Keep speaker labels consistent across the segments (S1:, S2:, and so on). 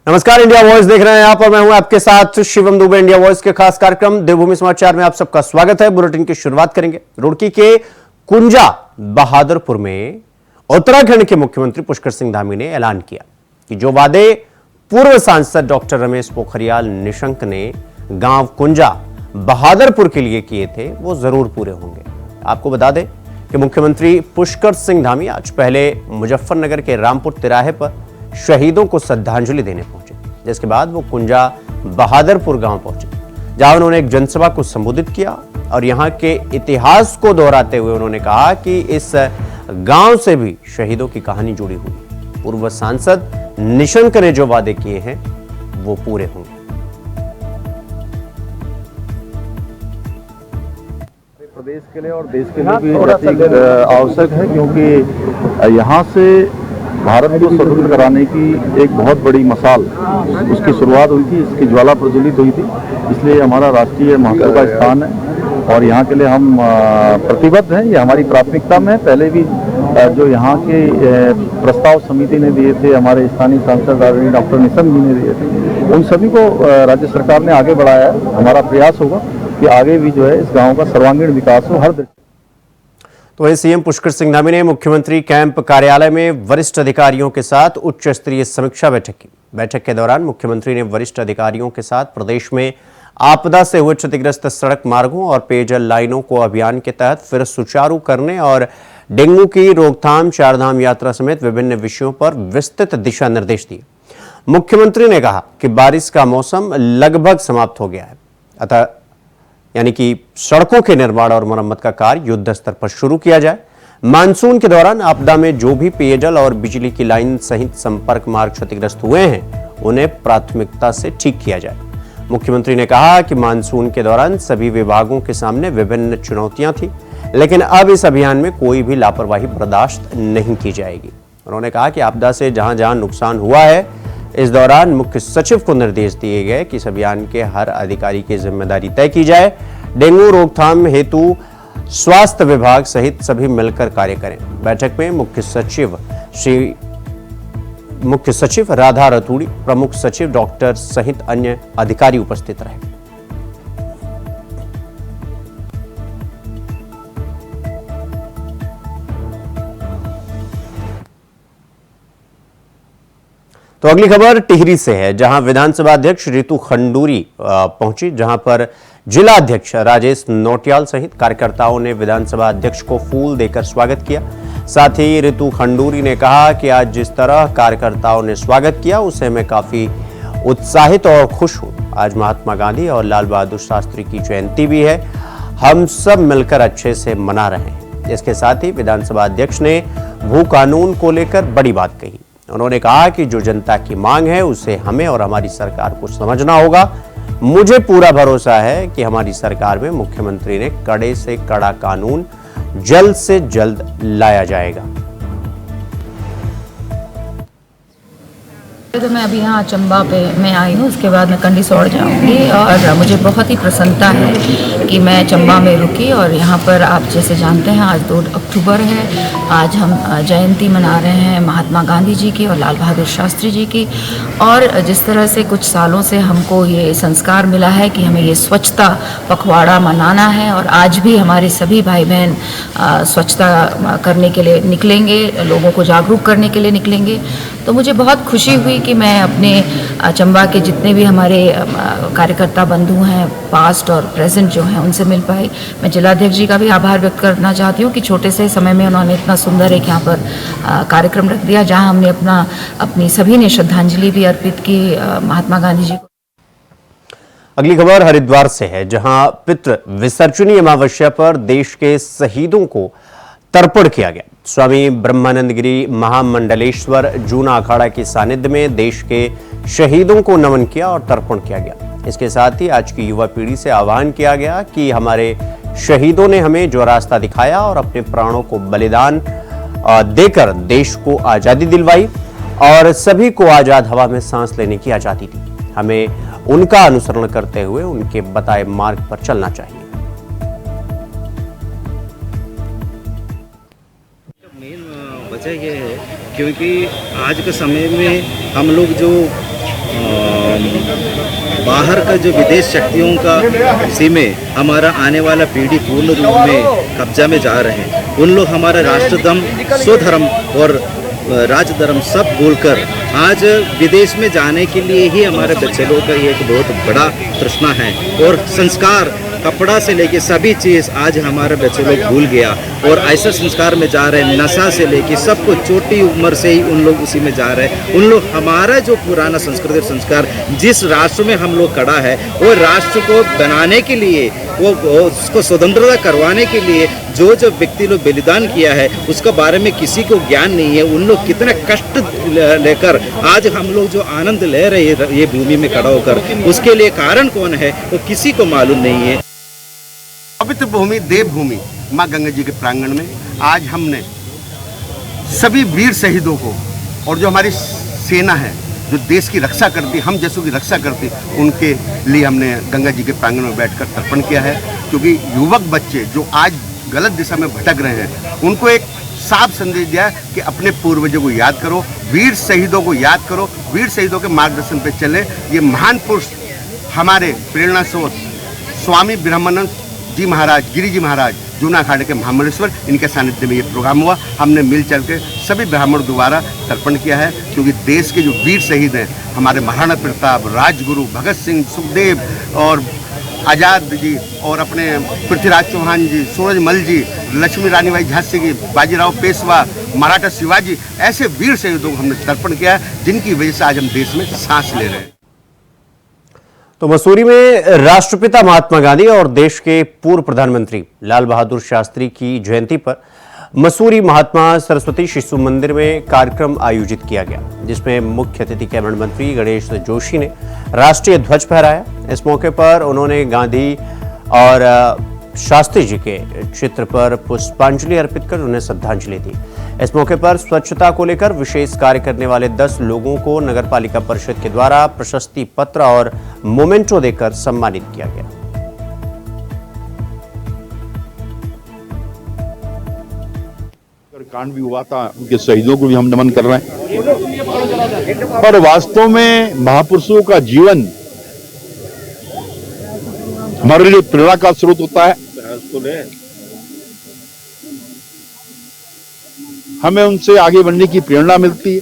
S1: नमस्कार, India voice देख रहे हैं आप और मैं हूं आपके साथ शिवम दुबे। इंडिया वॉइस के खास कार्यक्रम देवभूमि समाचार में आप सबका स्वागत है। बुलेटिन की शुरुआत करेंगे रुड़की के कुंजा बहादुरपुर में। उत्तराखंड के मुख्यमंत्री पुष्कर सिंह धामी ने ऐलान किया कि जो वादे पूर्व सांसद डॉक्टर रमेश पोखरियाल निशंक ने गांव कुंजा बहादुरपुर के लिए किए थे वो जरूर पूरे होंगे। आपको बता दें कि मुख्यमंत्री पुष्कर सिंह धामी आज पहले मुजफ्फरनगर के रामपुर तिराहे पर शहीदों को श्रद्धांजलि देने पहुंचे, जिसके बाद वो कुंजा बहादुरपुर गांव पहुंचे, जहां उन्होंने एक जनसभा को संबोधित किया और यहां के इतिहास को दोहराते हुए उन्होंने कहा कि इस गांव से भी शहीदों की कहानी जुड़ी हुई है। पूर्व सांसद निशंक ने जो वादे किए हैं वो पूरे होंगे।
S2: प्रदेश के लिए और देश के लिए भी आवश्यक है, क्योंकि यहाँ से भारत को स्वतंत्र कराने की एक बहुत बड़ी मसाल उसकी शुरुआत हुई थी, इसकी ज्वाला प्रज्वलित हुई थी। इसलिए हमारा राष्ट्रीय महत्व का स्थान है और यहाँ के लिए हम प्रतिबद्ध हैं। ये हमारी प्राथमिकता में पहले भी जो यहाँ के प्रस्ताव समिति ने दिए थे, हमारे स्थानीय सांसद डॉक्टर निशंक जी ने दिए थे, उन सभी को राज्य सरकार ने आगे बढ़ाया है। हमारा प्रयास होगा कि आगे भी जो है इस गाँव का सर्वांगीण विकास हो हर।
S1: तो वहीं सीएम पुष्कर सिंह धामी ने मुख्यमंत्री कैंप कार्यालय में वरिष्ठ अधिकारियों के साथ उच्च स्तरीय समीक्षा बैठक की। बैठक के दौरान मुख्यमंत्री ने वरिष्ठ अधिकारियों के साथ प्रदेश में आपदा से हुए क्षतिग्रस्त सड़क मार्गों और पेयजल लाइनों को अभियान के तहत फिर सुचारू करने और डेंगू की रोकथाम, चारधाम यात्रा समेत विभिन्न विषयों पर विस्तृत दिशा निर्देश दिए। मुख्यमंत्री ने कहा कि बारिश का मौसम लगभग समाप्त हो गया है, अतः यानी कि सड़कों के निर्माण और मरम्मत का कार्य युद्ध स्तर पर शुरू किया जाए। मानसून के दौरान आपदा में जो भी पेयजल और बिजली की लाइन सहित संपर्क मार्ग क्षतिग्रस्त हुए हैं उन्हें प्राथमिकता से ठीक किया जाए। मुख्यमंत्री ने कहा कि मानसून के दौरान सभी विभागों के सामने विभिन्न चुनौतियां थी, लेकिन अब इस अभियान में कोई भी लापरवाही बर्दाश्त नहीं की जाएगी। उन्होंने कहा कि आपदा से जहां जहां नुकसान हुआ है, इस दौरान मुख्य सचिव को निर्देश दिए गए कि इस अभियान के हर अधिकारी की जिम्मेदारी तय की जाए। डेंगू रोकथाम हेतु स्वास्थ्य विभाग सहित सभी मिलकर कार्य करें। बैठक में मुख्य सचिव राधा रतूड़ी, प्रमुख सचिव डॉक्टर सहित अन्य अधिकारी उपस्थित रहे। तो अगली खबर टिहरी से है, जहां विधानसभा अध्यक्ष रितु खंडूरी पहुंची, जहां पर जिला अध्यक्ष राजेश नोटियाल सहित कार्यकर्ताओं ने विधानसभा अध्यक्ष को फूल देकर स्वागत किया। साथ ही रितु खंडूरी ने कहा कि आज जिस तरह कार्यकर्ताओं ने स्वागत किया उससे मैं काफी उत्साहित और खुश हूं। आज महात्मा गांधी और लाल बहादुर शास्त्री की जयंती भी है, हम सब मिलकर अच्छे से मना रहे हैं। इसके साथ ही विधानसभा अध्यक्ष ने भू कानून को लेकर बड़ी बात कही। उन्होंने कहा कि जो जनता की मांग है उसे हमें और हमारी सरकार को समझना होगा। मुझे पूरा भरोसा है कि हमारी सरकार में मुख्यमंत्री ने कड़े से कड़ा कानून जल्द से जल्द लाया जाएगा।
S3: तो मैं अभी यहाँ चंबा पे मैं आई हूँ, उसके बाद मैं कंडीसौर जाऊँगी और मुझे बहुत ही प्रसन्नता है कि मैं चंबा में रुकी। और यहाँ पर आप जैसे जानते हैं आज 2 अक्टूबर है, आज हम जयंती मना रहे हैं महात्मा गांधी जी की और लाल बहादुर शास्त्री जी की। और जिस तरह से कुछ सालों से हमको ये संस्कार मिला है कि हमें ये स्वच्छता पखवाड़ा मनाना है और आज भी हमारे सभी भाई बहन स्वच्छता करने के लिए निकलेंगे, लोगों को जागरूक करने के लिए निकलेंगे। तो मुझे बहुत खुशी हुई कि मैं अपने चंबा के जितने भी हमारे कार्यकर्ता बंधु हैं पास्ट और प्रेजेंट जो हैं उनसे मिल पाई। मैं जिलाध्यक्ष जी का भी आभार व्यक्त करना चाहती हूँ कि छोटे से समय में उन्होंने इतना सुंदर एक यहाँ पर कार्यक्रम रख दिया, जहाँ हमने अपनी सभी ने श्रद्धांजलि भी अर्पित की महात्मा गांधी जी को।
S1: अगली खबर हरिद्वार से है, जहां पितृ विसर्जनी अमावस्या पर देश के शहीदों को तर्पण किया गया। स्वामी ब्रह्मानंद गिरी महामंडलेश्वर जूना अखाड़ा के सानिध्य में देश के शहीदों को नमन किया और तर्पण किया गया। इसके साथ ही आज की युवा पीढ़ी से आह्वान किया गया कि हमारे शहीदों ने हमें जो रास्ता दिखाया और अपने प्राणों को बलिदान देकर देश को आजादी दिलवाई और सभी को आजाद हवा में सांस लेने की आजादी दी, हमें उनका अनुसरण करते हुए उनके बताए मार्ग पर चलना चाहिए।
S4: वजह यह है क्योंकि आज के समय में हम लोग जो मिली। बाहर का जो विदेश शक्तियों का इसी में हमारा आने वाला पीढ़ी पूर्ण रूप में कब्जा में जा रहे हैं। उन लोग हमारा राष्ट्रधर्म, स्वधर्म और राजधर्म सब भूलकर आज विदेश में जाने के लिए ही हमारे बच्चे लोगों का ये एक बहुत बड़ा तृष्णा है। और संस्कार, कपड़ा से लेके सभी चीज़ आज हमारे बच्चे लोग भूल गया और ऐसे संस्कार में जा रहे हैं। नशा से लेके सब कुछ छोटी उम्र से ही उन लोग उसी में जा रहे हैं। उन लोग हमारा जो पुराना संस्कृति संस्कार जिस राष्ट्र में हम लोग खड़ा है वो राष्ट्र को बनाने के लिए, वो उसको स्वतंत्रता करवाने के लिए जो जो व्यक्ति लोग बलिदान किया है उसके बारे में किसी को ज्ञान नहीं है। उन लोग कितने कष्ट लेकर आज हम लोग जो आनंद ले रहे हैं ये भूमि में खड़ा होकर, उसके लिए कारण कौन है वो किसी को मालूम नहीं है।
S5: पवित्र भूमि, देवभूमि माँ गंगा जी के प्रांगण में आज हमने सभी वीर शहीदों को और जो हमारी सेना है जो देश की रक्षा करती, हम जैसों की रक्षा करती, उनके लिए हमने गंगा जी के प्रांगण में बैठकर तर्पण किया है। क्योंकि युवक बच्चे जो आज गलत दिशा में भटक रहे हैं उनको एक साफ संदेश दिया है कि अपने पूर्वजों को याद करो, वीर शहीदों को याद करो, वीर शहीदों के मार्गदर्शन पे चले। ये महान पुरुष हमारे प्रेरणा स्रोत स्वामी ब्रह्मानंद जी महाराज, गिरी जी महाराज, जूना अखाड़े के महामंडलेश्वर, इनके सानिध्य में ये प्रोग्राम हुआ। हमने मिल चल के सभी ब्राह्मणों द्वारा तर्पण किया है। क्योंकि देश के जो वीर शहीद हैं, हमारे महाराणा प्रताप, राजगुरु, भगत सिंह, सुखदेव और आज़ाद जी और अपने पृथ्वीराज चौहान जी, सूरजमल जी, लक्ष्मी रानी बाई झांसी की, बाजीराव पेशवा, मराठा शिवाजी, ऐसे वीर शहीदों को हमने तर्पण किया है जिनकी वजह से आज हम देश में सांस ले रहे हैं।
S1: तो मसूरी में राष्ट्रपिता महात्मा गांधी और देश के पूर्व प्रधानमंत्री लाल बहादुर शास्त्री की जयंती पर मसूरी महात्मा सरस्वती शिशु मंदिर में कार्यक्रम आयोजित किया गया, जिसमें मुख्य अतिथि कैबिनेट मंत्री गणेश जोशी ने राष्ट्रीय ध्वज फहराया। इस मौके पर उन्होंने गांधी और शास्त्री जी के चित्र पर पुष्पांजलि अर्पित कर उन्हें श्रद्धांजलि दी। इस मौके पर स्वच्छता को लेकर विशेष कार्य करने वाले 10 लोगों को नगरपालिका परिषद के द्वारा प्रशस्ति पत्र और मोमेंटो देकर सम्मानित किया गया।
S2: कांड भी हुआ था, उनके शहीदों को भी हम नमन कर रहे हैं। और वास्तव में महापुरुषों का जीवन हमारे लिए प्रेरणा का स्रोत होता है। हमें उनसे आगे बढ़ने की प्रेरणा मिलती है।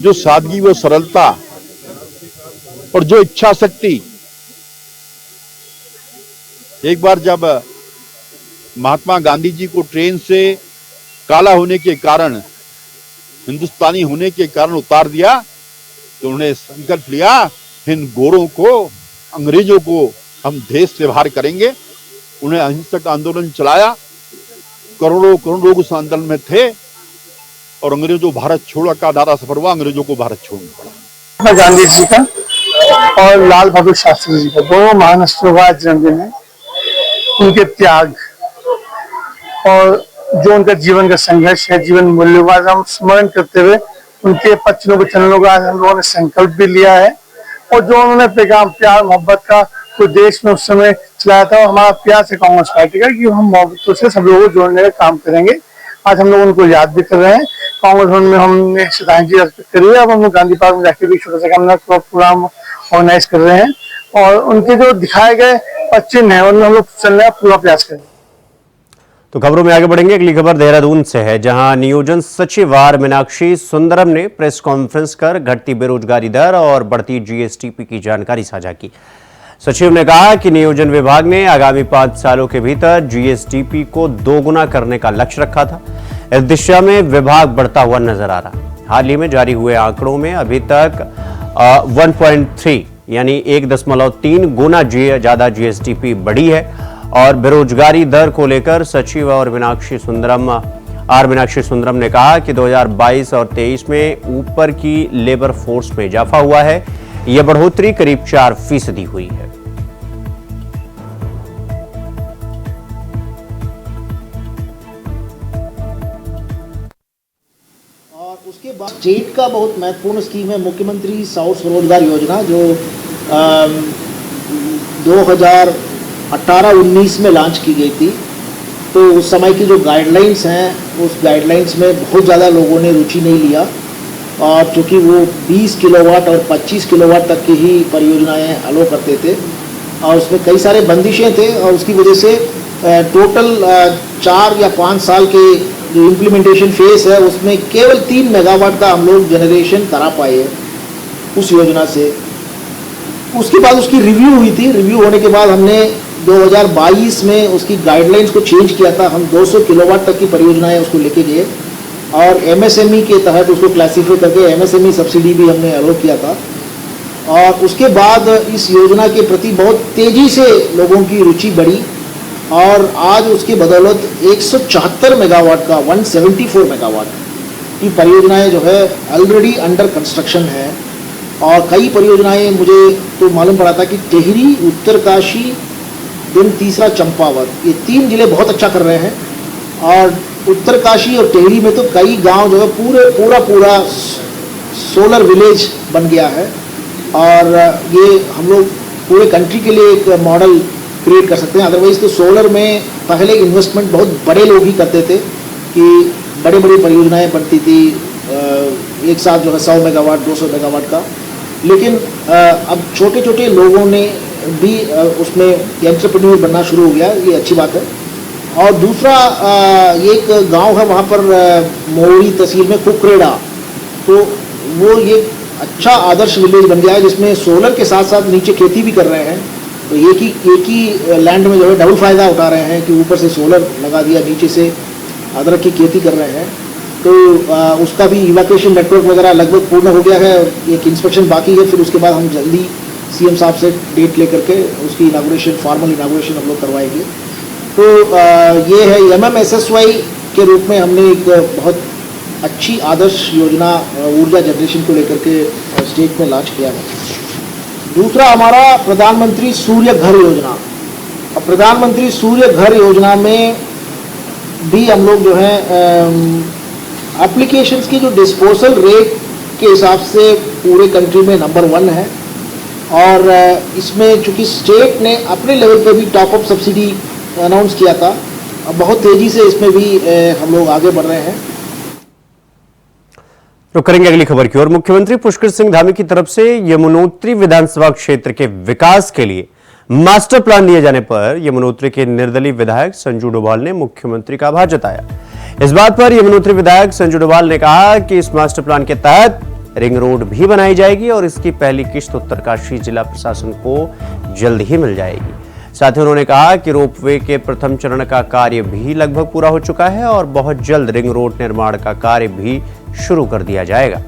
S2: जो सादगी, वो सरलता और जो इच्छा शक्ति। एक बार जब महात्मा गांधी जी को ट्रेन से काला होने के कारण, हिंदुस्तानी होने के कारण उतार दिया, तो उन्होंने संकल्प लिया, इन गोरों को, अंग्रेजों को हम देश से बाहर करेंगे। उन्हें अहिंसक आंदोलन चलाया, करोड़ों करोड़ लोग उस आंदोलन में थे और अंग्रेजों भारत छोड़ो का नारा सफल हुआ, अंग्रेजों को भारत छोड़ना पड़ा।
S6: महात्मा गांधी जी का और लाल बहादुर शास्त्री जी का दोनों महान हस्तियों का जन्मदिन है। उनके त्याग और जो उनका जीवन का संघर्ष है, जीवन मूल्यवान हम स्मरण करते हुए उनके पच्चनों के चरणों का हम लोगों ने संकल्प भी लिया है। और जो उन्होंने पैगाम प्यार मोहब्बत का जो देश में उस समय चलाया था, हमारा प्यार से कांग्रेस पार्टी का कि हम मोहब्बतों से सब लोगों को जोड़ने का काम करेंगे। आज हम लोग उनको याद भी कर रहे हैं। कांग्रेस भवन में हमने श्रद्धांजलि अर्पित करी है। अब हम लोग गांधी पार्क में जाकर भी छोटा सा काम प्रोग्राम ऑर्गेनाइज कर रहे हैं और उनके जो दिखाए गए चिन्ह है उनमें हम लोग चलने का पूरा प्रयास करेंगे।
S1: तो खबरों में आगे बढ़ेंगे। अगली खबर देहरादून से है, जहां नियोजन सचिव आर मीनाक्षी सुंदरम ने प्रेस कॉन्फ्रेंस कर घटती बेरोजगारी दर और बढ़ती जीएसटीपी की जानकारी साझा की। सचिव ने कहा कि नियोजन विभाग ने आगामी 5 सालों के भीतर जीएसटीपी को 2 गुना करने का लक्ष्य रखा था। इस दिशा में विभाग बढ़ता हुआ नजर आ रहा। हाल ही में जारी हुए आंकड़ों में अभी तक 1.3 यानी 1.3 गुना ज्यादा जीएसटीपी बढ़ी है। और बेरोजगारी दर को लेकर सचिव और मीनाक्षी सुंदरम ने कहा कि 2022 और 23 में ऊपर की लेबर फोर्स में इजाफा हुआ है। यह बढ़ोतरी करीब 4% हुई है।
S7: और उसके बाद स्टेट का बहुत महत्वपूर्ण स्कीम है मुख्यमंत्री सौर स्वरोजगार योजना, जो 2018-19 में लॉन्च की गई थी। तो उस समय की जो गाइडलाइंस हैं उस गाइडलाइंस में बहुत ज़्यादा लोगों ने रुचि नहीं लिया और चूँकि वो 20 किलोवाट और 25 किलोवाट तक की ही परियोजनाएं अलो करते थे और उसमें कई सारे बंदिशें थे और उसकी वजह से टोटल 4 या 5 साल के जो इम्प्लीमेंटेशन फेस है उसमें केवल 3 मेगावाट का हम लोग जनरेशन करा पाए उस योजना से। उसके बाद उसकी रिव्यू हुई थी, रिव्यू होने के बाद हमने 2022 में उसकी गाइडलाइंस को चेंज किया था। हम 200 किलोवाट तक की परियोजनाएं उसको लेके गए और एमएसएमई के तहत उसको क्लासीफाई करके एमएसएमई सब्सिडी भी हमने अलो किया था। और उसके बाद इस योजना के प्रति बहुत तेज़ी से लोगों की रुचि बढ़ी और आज उसकी बदौलत 174 मेगावाट का 174 मेगावाट की परियोजनाएं जो है ऑलरेडी अंडर कंस्ट्रक्शन है। और कई परियोजनाएं मुझे तो मालूम पड़ा था कि टेहरी, उत्तरकाशी, दिन तीसरा चंपावत, ये 3 जिले बहुत अच्छा कर रहे हैं। और उत्तरकाशी और टेहरी में तो कई गांव जो है पूरा सोलर विलेज बन गया है और ये हम लोग पूरे कंट्री के लिए एक मॉडल क्रिएट कर सकते हैं। अदरवाइज़ तो सोलर में पहले इन्वेस्टमेंट बहुत बड़े लोग ही करते थे कि बड़ी परियोजनाएं बनती थी एक साथ जो है 100 मेगावाट 200 मेगावाट का, लेकिन अब छोटे लोगों ने भी उसमें एंटरप्रेन्योर बनना शुरू हो गया, ये अच्छी बात है। और दूसरा एक गांव है वहाँ पर मोरी तहसील में कुकरेड़ा, तो वो ये अच्छा आदर्श विलेज बन गया है जिसमें सोलर के साथ साथ नीचे खेती भी कर रहे हैं। तो एक ही लैंड में जो है डबल फ़ायदा उठा रहे हैं कि ऊपर से सोलर लगा दिया, नीचे से अदरक की खेती कर रहे हैं। तो उसका भी इवैक्यूएशन नेटवर्क वगैरह लगभग पूर्ण हो गया है, एक इंस्पेक्शन बाकी है। फिर उसके बाद हम जल्दी सीएम साहब से डेट लेकर के उसकी इनागुरेशन, फॉर्मल इनागुरेशन हम लोग करवाएंगे। तो ये है MMSSY के रूप में हमने एक बहुत अच्छी आदर्श योजना ऊर्जा जनरेशन को लेकर के स्टेट में लॉन्च किया है। दूसरा हमारा प्रधानमंत्री सूर्य घर योजना। और प्रधानमंत्री सूर्य घर योजना में भी हम लोग जो है एप्लीकेशंस की जो डिस्पोजल रेट के हिसाब से पूरे कंट्री में नंबर 1 है। और इसमें चूँकि स्टेट ने अपने लेवल पे भी टॉप अप सब्सिडी अनाउंस किया था, अब बहुत तेज़ी से इसमें भी हम लोग आगे बढ़ रहे हैं।
S1: रुक करेंगे अगली खबर की ओर। मुख्यमंत्री पुष्कर सिंह धामी की तरफ से यमुनोत्री विधानसभा क्षेत्र के विकास के लिए मास्टर प्लान दिए जाने पर यमुनोत्री के निर्दलीय विधायक संजू डोभाल ने मुख्यमंत्री का आभार जताया। इस बात पर यमुनोत्री विधायक संजू डोभाल ने कहा कि इस मास्टर प्लान के तहत रिंग रोड भी बनाई जाएगी और इसकी पहली किस्त उत्तरकाशी जिला प्रशासन को जल्द ही मिल जाएगी। साथ ही उन्होंने कहा कि रोपवे के प्रथम चरण का कार्य भी लगभग पूरा हो चुका है और बहुत जल्द रिंग रोड निर्माण का कार्य भी शुरू कर दिया जाएगा।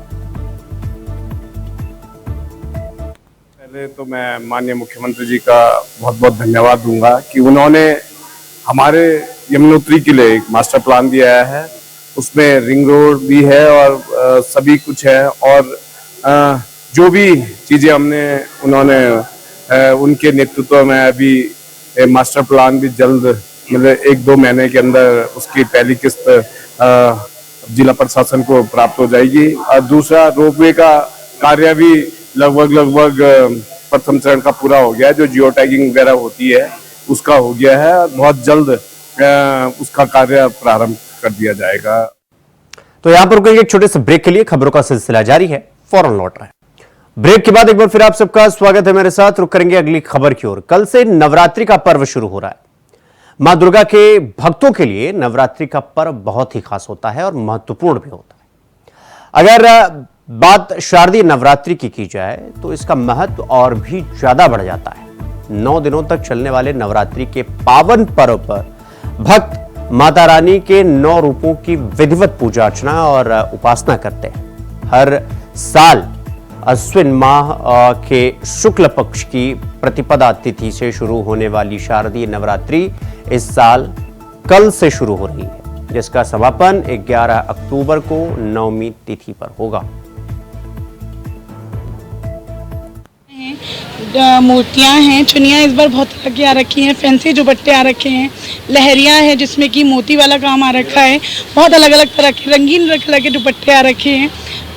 S8: पहले तो मैं माननीय मुख्यमंत्री जी का बहुत बहुत धन्यवाद दूंगा कि उन्होंने हमारे यमुनोत्री के लिए एक मास्टर प्लान दिया है। उसमें रिंग रोड भी है और सभी कुछ है और जो भी चीजें उन्होंने उनके नेतृत्व में अभी मास्टर प्लान भी जल्द मतलब 1-2 महीने के अंदर उसकी पहली किस्त जिला प्रशासन को प्राप्त हो जाएगी। और दूसरा रोपवे का कार्य भी लगभग प्रथम चरण का पूरा हो गया है। जो जियो टैगिंग वगैरह होती है उसका हो गया है और बहुत जल्द उसका कार्य प्रारंभ कर दिया जाएगा।
S1: तो यहां पर एक छोटे से ब्रेक के लिए खबरों का सिलसिला जारी है, फौरन लौट रहे हैं। ब्रेक के बाद एक बार फिर आप सबका स्वागत है मेरे साथ। रुक करेंगे अगली खबर की ओर। कल से नवरात्रि का पर्व शुरू हो रहा है। मां दुर्गा के भक्तों के लिए नवरात्रि का पर्व बहुत ही खास होता है और महत्वपूर्ण भी होता है। अगर बात शारदीय नवरात्रि की जाए तो इसका महत्व और भी ज्यादा बढ़ जाता है। 9 दिनों तक चलने वाले नवरात्रि के पावन पर्व पर भक्त माता रानी के 9 रूपों की विधिवत पूजा अर्चना और उपासना करते हैं। हर साल अश्विन माह के शुक्ल पक्ष की प्रतिपदा तिथि से शुरू होने वाली शारदीय नवरात्रि इस साल कल से शुरू हो रही है, जिसका समापन 11 अक्टूबर को नवमी तिथि पर होगा।
S9: मूर्तियां हैं, चुनियाँ इस बार बहुत तरह की आ रखी हैं, फैंसी दुपट्टे आ रखे हैं, लहरियां हैं जिसमें कि मोती वाला काम आ रखा है, बहुत अलग अलग तरह के रंगीन कलर के दुपट्टे आ रखे हैं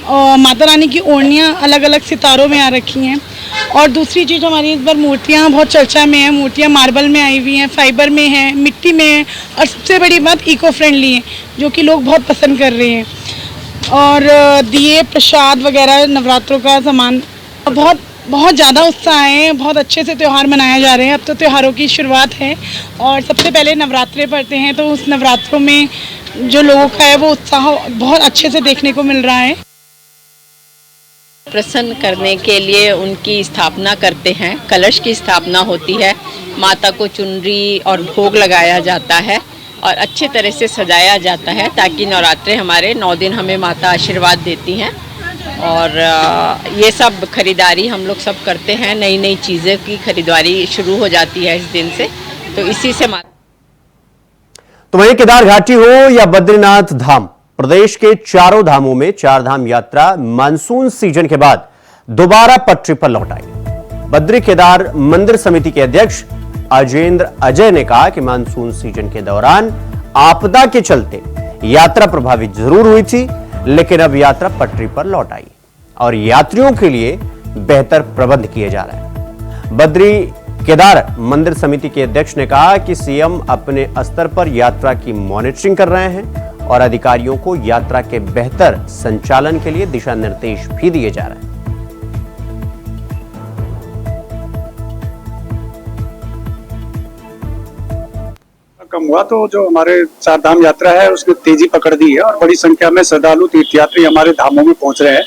S9: और माता रानी की ओढ़नियाँ अलग अलग सितारों में आ रखी हैं। और दूसरी चीज़ हमारी इस बार मूर्तियाँ बहुत चर्चा में हैं। मूर्तियाँ मार्बल में आई हुई हैं, फाइबर में हैं, मिट्टी में हैं और सबसे बड़ी बात इको फ्रेंडली है, जो कि लोग बहुत पसंद कर रहे हैं। और दिए प्रसाद वगैरह नवरात्रों का सामान बहुत ज़्यादा उत्साह है। बहुत अच्छे से त्यौहार मनाए जा रहे हैं। अब तो त्योहारों की शुरुआत है और सबसे पहले नवरात्रे पड़ते हैं, तो उस नवरात्रों में जो लोगों का है वो उत्साह बहुत अच्छे से देखने को मिल रहा है।
S10: प्रसन्न करने के लिए उनकी स्थापना करते हैं, कलश की स्थापना होती है, माता को चुनरी और भोग लगाया जाता है और अच्छे तरह से सजाया जाता है ताकि नवरात्रे हमारे 9 दिन हमें माता आशीर्वाद देती हैं। और ये सब खरीदारी हम लोग सब करते हैं, नई नई चीज़ें की खरीदारी शुरू हो जाती है इस दिन से, तो इसी से
S1: तो वहीं केदार घाटी हो या बद्रीनाथ धाम, प्रदेश के चारों धामों में चार धाम यात्रा मानसून सीजन के बाद दोबारा पटरी पर लौट आई। बद्री केदार मंदिर समिति के अध्यक्ष अजेंद्र अजय ने कहा कि मानसून सीजन के दौरान आपदा के चलते यात्रा प्रभावित जरूर हुई थी, लेकिन अब यात्रा पटरी पर लौट आई और यात्रियों के लिए बेहतर प्रबंध किए जा रहे हैं। बद्री केदार मंदिर समिति के अध्यक्ष ने कहा कि सीएम अपने स्तर पर यात्रा की मॉनिटरिंग कर रहे हैं और अधिकारियों को यात्रा के बेहतर संचालन के लिए दिशा निर्देश भी दिए जा रहे हैं।
S11: कम हुआ तो जो हमारे चार धाम यात्रा है उसने तेजी पकड़ दी है और बड़ी संख्या में श्रद्धालु तीर्थयात्री हमारे धामों में पहुंच रहे हैं।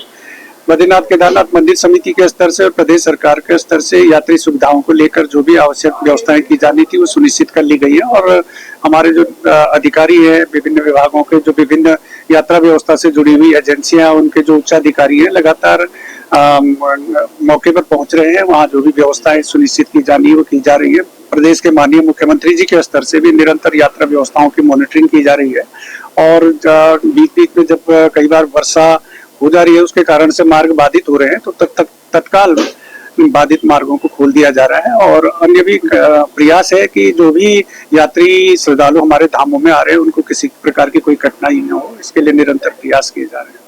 S11: बद्रीनाथ केदारनाथ मंदिर समिति के स्तर से और प्रदेश सरकार के स्तर से यात्री सुविधाओं को लेकर जो भी आवश्यक व्यवस्थाएं की जानी थी वो सुनिश्चित कर ली गई है और हमारे जो अधिकारी हैं विभिन्न विभागों के, जो विभिन्न यात्रा व्यवस्था से जुड़ी हुई एजेंसियां, उनके जो उच्चाधिकारी हैं लगातार मौके पर पहुंच रहे हैं। वहाँ जो भी व्यवस्थाएं सुनिश्चित की जानी है वो की जा रही है। प्रदेश के माननीय मुख्यमंत्री जी के स्तर से भी निरंतर यात्रा व्यवस्थाओं की मॉनिटरिंग की जा रही है और बीच में जब कई बार वर्षा हो जा रही है उसके कारण से मार्ग बाधित हो रहे हैं तो तत्काल बाधित मार्गों को खोल दिया जा रहा है और अन्य भी प्रयास है कि जो भी यात्री श्रद्धालु हमारे धामों में आ रहे हैं उनको किसी प्रकार की कोई कठिनाई न हो, इसके लिए निरंतर प्रयास किए जा रहे हैं।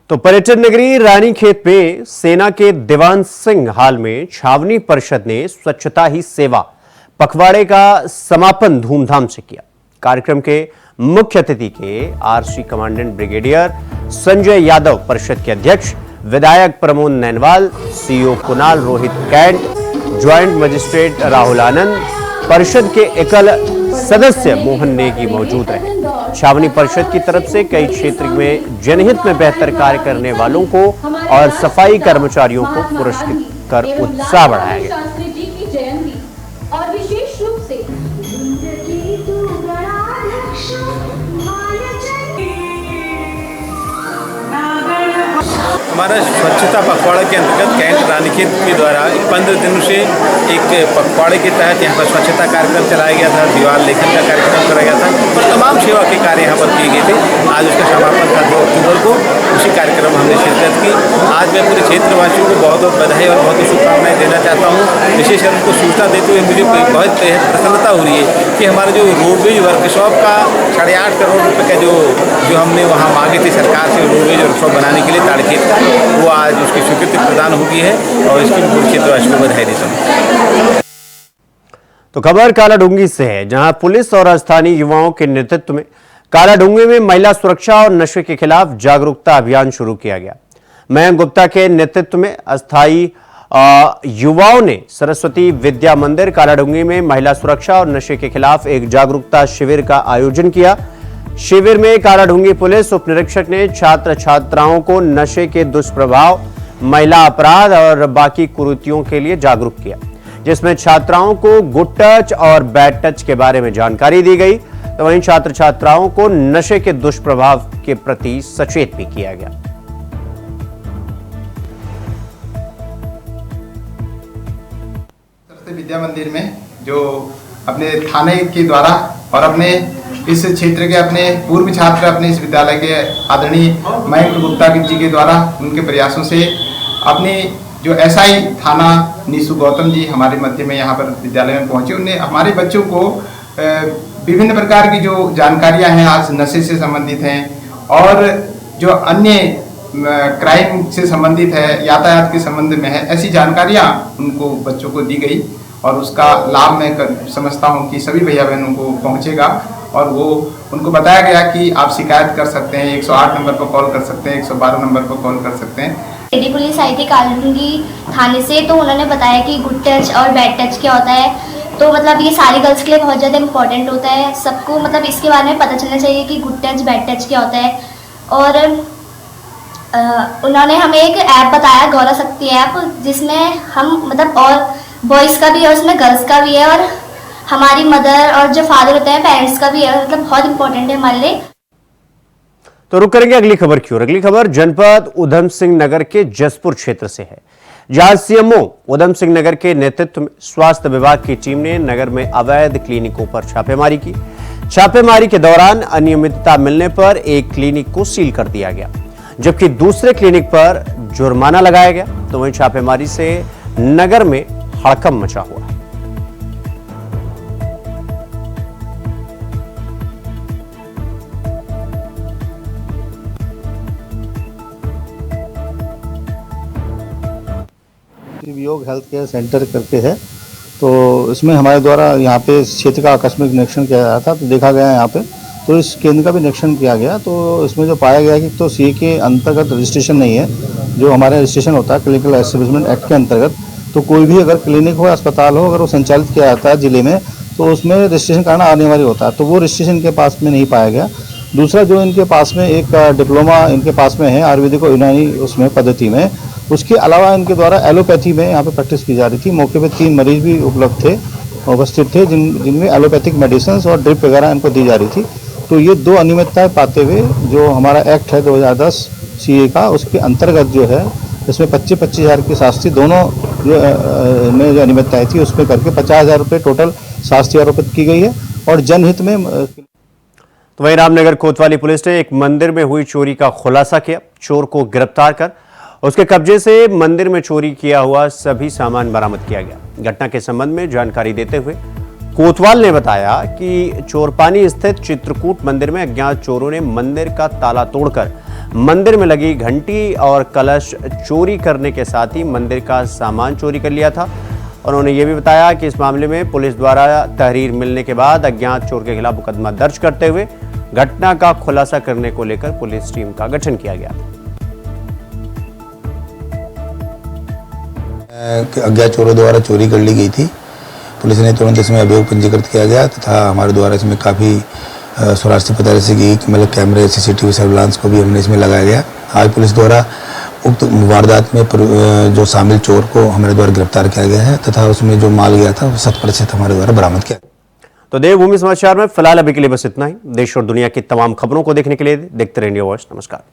S1: तो पर्यटन नगरी रानीखेत में सेना के देवान सिंह हाल में छावनी परिषद ने स्वच्छता ही सेवा पखवाड़े का समापन धूमधाम से किया। कार्यक्रम के मुख्य अतिथि के RC commandant brigadier Sanjay Yadav, परिषद के अध्यक्ष विधायक Pramod Nainwal, CEO Kunal Rohit cantt, joint magistrate Rahul Anand, परिषद के एकल सदस्य मोहन नेगी मौजूद रहे। छावनी परिषद की तरफ से कई क्षेत्र में जनहित में बेहतर कार्य करने वालों को और सफाई कर्मचारियों को पुरस्कृत कर उत्साह बढ़ाया गया।
S12: हमारा स्वच्छता पखवाड़ा के अंतर्गत कैंट रानीखेत के द्वारा 15 दिनों से एक पखवाड़े के तहत यहाँ पर स्वच्छता कार्यक्रम चलाया गया था, दीवार लेखन का कार्यक्रम कराया गया था और तमाम सेवा के कार्य यहाँ पर किए गए थे। आज उसका समापन था 2 अक्टूबर को, उसी कार्यक्रम हमने शिरकत की। आज मैं पूरे क्षेत्रवासियों को बहुत बहुत बधाई और बहुत बहुत शुभकामनाएं देना चाहता हूँ। विशेषकर उनको सूचना देते हुए मुझे बहुत प्रसन्नता हो रही है कि हमारा जो रोडवेज वर्कशॉप का 8.5 करोड़ रुपये का जो हमने वहाँ मांगे थे सरकार से रोडवेज वर्कशॉप बनाने के लिए ताड़खेत का, वो आज उसकी स्वीकृति प्रदान हो गई है और इसकी पूरे क्षेत्रवासियों को बधाई देता हूँ।
S1: तो खबर कालाडूंगी से है, जहां पुलिस और स्थानीय युवाओं के नेतृत्व में कालाडूंगी में महिला सुरक्षा और नशे के खिलाफ जागरूकता अभियान शुरू किया गया। मयंक गुप्ता के नेतृत्व में अस्थायी युवाओं ने सरस्वती विद्या मंदिर कालाडूंगी में महिला सुरक्षा और नशे के खिलाफ एक जागरूकता शिविर का आयोजन किया। शिविर में कालाडूंगी पुलिस उप निरीक्षक ने छात्र छात्राओं को नशे के दुष्प्रभाव, महिला अपराध और बाकी कुरीतियों के लिए जागरूक किया, जिसमें छात्राओं को गुड टच और बैड टच के बारे में जानकारी दी गई। तो वहीं छात्र छात्राओं को नशे के दुष्प्रभाव के प्रति सचेत भी किया गया।
S13: सरस्वती विद्या मंदिर में जो अपने थाने के द्वारा और अपने इस क्षेत्र के अपने पूर्व छात्र अपने इस विद्यालय के आदरणीय मयंक गुप्ता जी के द्वारा उनके प्रयासों से अपने जो एसआई थाना नीसू गौतम जी हमारे मध्य में यहाँ पर विद्यालय में पहुँचे। उन्हें हमारे बच्चों को विभिन्न प्रकार की जो जानकारियाँ हैं आज नशे से संबंधित हैं और जो अन्य क्राइम से संबंधित है, यातायात के संबंध में है, ऐसी जानकारियाँ उनको बच्चों को दी गई और उसका लाभ मैं समझता हूँ कि सभी भैया बहनों को पहुँचेगा और वो उनको बताया गया कि आप शिकायत कर सकते हैं, 108 नंबर पर कॉल कर सकते हैं, 112 नंबर पर कॉल कर सकते हैं।
S14: लेडी पुलिस आई थी कालुंगी थाने से, तो उन्होंने बताया कि गुड टच और बैड टच क्या होता है। तो मतलब ये सारी गर्ल्स के लिए बहुत ज़्यादा इंपॉर्टेंट होता है, सबको मतलब इसके बारे में पता चलना चाहिए कि गुड टच बैड टच क्या होता है। और उन्होंने हमें एक ऐप बताया, गौरव शक्ति ऐप, जिसमें हम मतलब और बॉयज़ का भी है, उसमें गर्ल्स का भी है, और हमारी मदर और जो फादर होते हैं पेरेंट्स का भी है, मतलब बहुत इंपॉर्टेंट है हमारे लिए।
S1: तो रुक करेंगे अगली खबर की ओर। अगली खबर जनपद उधम सिंह नगर के जसपुर क्षेत्र से है, जहां सीएमओ उधम सिंह नगर के नेतृत्व में स्वास्थ्य विभाग की टीम ने नगर में अवैध क्लिनिकों पर छापेमारी की। छापेमारी के दौरान अनियमितता मिलने पर एक क्लिनिक को सील कर दिया गया, जबकि दूसरे क्लिनिक पर जुर्माना लगाया गया। तो वहीं छापेमारी से नगर में हड़कंप मचा हुआ है।
S2: योग हेल्थ केयर सेंटर करके है, तो इसमें हमारे द्वारा यहाँ पे इस क्षेत्र का आकस्मिक निरीक्षण किया गया था, तो देखा गया यहाँ पे, तो इस केंद्र का भी निरीक्षण किया गया। तो इसमें जो पाया गया कि तो सीए के अंतर्गत रजिस्ट्रेशन नहीं है, जो हमारा रजिस्ट्रेशन होता है क्लिनिकल एस्टेब्लिशमेंट एक्ट के अंतर्गत। तो कोई भी अगर क्लिनिक हो, अस्पताल हो, अगर वो संचालित किया जाता है जिले में, तो उसमें रजिस्ट्रेशन करना अनिवार्य होता है, तो वो रजिस्ट्रेशन इनके पास में नहीं पाया गया। दूसरा जो इनके पास में एक डिप्लोमा इनके पास में है आयुर्वेदिक और यूनानी उसमें पद्धति में, उसके अलावा इनके द्वारा एलोपैथी में यहाँ पे प्रैक्टिस की जा रही थी। मौके पे 3 मरीज भी उपलब्ध थे, उपस्थित थे, जिनमें एलोपैथिक मेडिसिन और ड्रिप वगैरह इनको दी जा रही थी। तो ये 2 अनियमितताएं पाते हुए जो हमारा एक्ट है 2010 सीए का, उसके अंतर्गत जो है इसमें 25-25 हज़ार की शास्ति दोनों जो में जो अनियमितताएं थी उसमें करके 50 हज़ार रुपये टोटल शास्ति आरोपित की गई है। और जनहित में
S1: तो वहीं रामनगर कोतवाली पुलिस ने एक मंदिर में हुई चोरी का खुलासा किया। चोर को गिरफ्तार कर उसके कब्जे से मंदिर में चोरी किया हुआ सभी सामान बरामद किया गया। घटना के संबंध में जानकारी देते हुए कोतवाल ने बताया कि चोरपानी स्थित चित्रकूट मंदिर में अज्ञात चोरों ने मंदिर का ताला तोड़कर मंदिर में लगी घंटी और कलश चोरी करने के साथ ही मंदिर का सामान चोरी कर लिया था। उन्होंने ये भी बताया कि इस मामले में पुलिस द्वारा तहरीर मिलने के बाद अज्ञात चोर के खिलाफ मुकदमा दर्ज करते हुए घटना का खुलासा करने को लेकर पुलिस टीम का गठन किया गया।
S15: अज्ञात चोरों द्वारा चोरी कर ली गई थी। पुलिस ने तुरंत इसमें अभियोग पंजीकृत किया गया तथा हमारे द्वारा इसमें काफ़ी सुराग से पता चल गई कि मतलब कैमरे सीसीटीवी सर्विलांस को भी हमने इसमें लगाया गया। आज पुलिस द्वारा उक्त वारदात में जो शामिल चोर को हमारे द्वारा गिरफ्तार किया गया है तथा उसमें जो माल गया था वो 100% हमारे द्वारा बरामद किया।
S1: तो देवभूमि समाचार में फिलहाल अभी के लिए बस इतना ही। देश और दुनिया की तमाम खबरों को देखने के लिए देखते रहिए इंडिया वॉइस। नमस्कार।